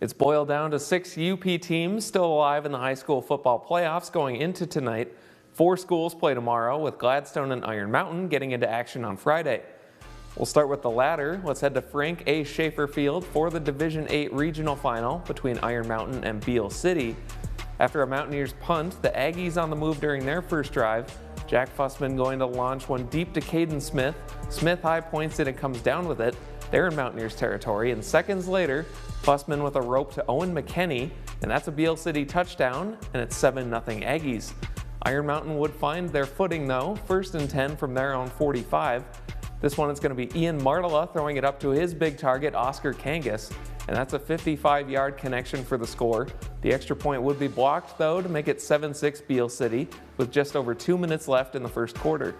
It's boiled down to 6 UP teams still alive in the high school football playoffs going into tonight. 4 schools play tomorrow, with Gladstone and Iron Mountain getting into action on Friday. We'll start with the latter. Let's head to Frank A. Schaefer Field for the Division 8 regional final between Iron Mountain and Beal City. After a Mountaineers punt, the Aggies on the move during their first drive. Jack Fussman going to launch one deep to Caden Smith. Smith high points it and comes down with it. They're in Mountaineers territory, and seconds later, Fussman with a rope to Owen McKenney, and that's a Beal City touchdown, and it's 7-0 Aggies. Iron Mountain would find their footing though, 1st and 10 from their own 45. This one is going to be Ian Martela throwing it up to his big target, Oscar Kangas, and that's a 55-yard connection for the score. The extra point would be blocked though to make it 7-6 Beal City, with just over 2 minutes left in the first quarter.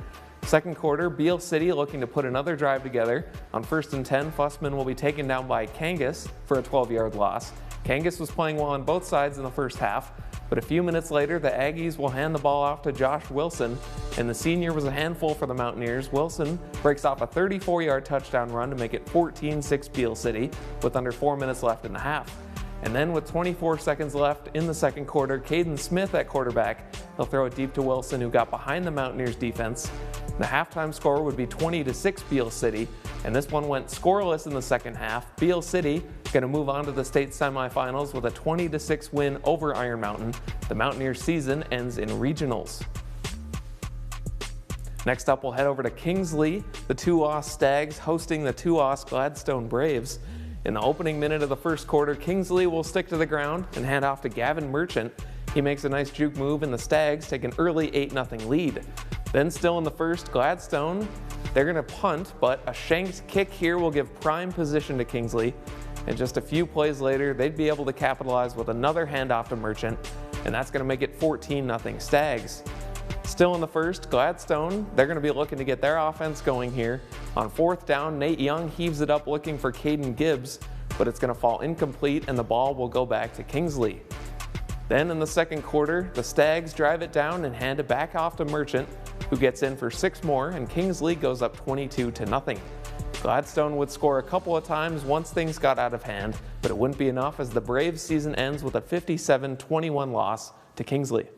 Second quarter, Beal City looking to put another drive together. On 1st and 10, Fussman will be taken down by Kangas for a 12-yard loss. Kangas was playing well on both sides in the first half, but a few minutes later, the Aggies will hand the ball off to Josh Wilson, and the senior was a handful for the Mountaineers. Wilson breaks off a 34-yard touchdown run to make it 14-6 Beal City, with under 4 minutes left in the half. And then with 24 seconds left in the second quarter, Caden Smith at quarterback. He'll throw it deep to Wilson, who got behind the Mountaineers defense. The halftime score would be 20-6 Beal City, and this one went scoreless in the second half. Beal City going to move on to the state semifinals with a 20-6 win over Iron Mountain. The Mountaineers season ends in regionals. Next up, we'll head over to Kingsley, the Tuawas Stags hosting the Tuawas Gladstone Braves. In the opening minute of the first quarter, Kingsley will stick to the ground and hand off to Gavin Merchant. He makes a nice juke move, and the Stags take an early 8-0 lead. Then still in the first, Gladstone, they're going to punt, but a shanked kick here will give prime position to Kingsley. And just a few plays later, they'd be able to capitalize with another handoff to Merchant, and that's going to make it 14-0 Stags. Still in the first, Gladstone, they're going to be looking to get their offense going here. On 4th down, Nate Young heaves it up looking for Caden Gibbs, but it's going to fall incomplete and the ball will go back to Kingsley. Then in the second quarter, the Stags drive it down and hand it back off to Merchant, who gets in for 6 more, and Kingsley goes up 22-0. Gladstone would score a couple of times once things got out of hand, but it wouldn't be enough as the Braves season ends with a 57-21 loss to Kingsley.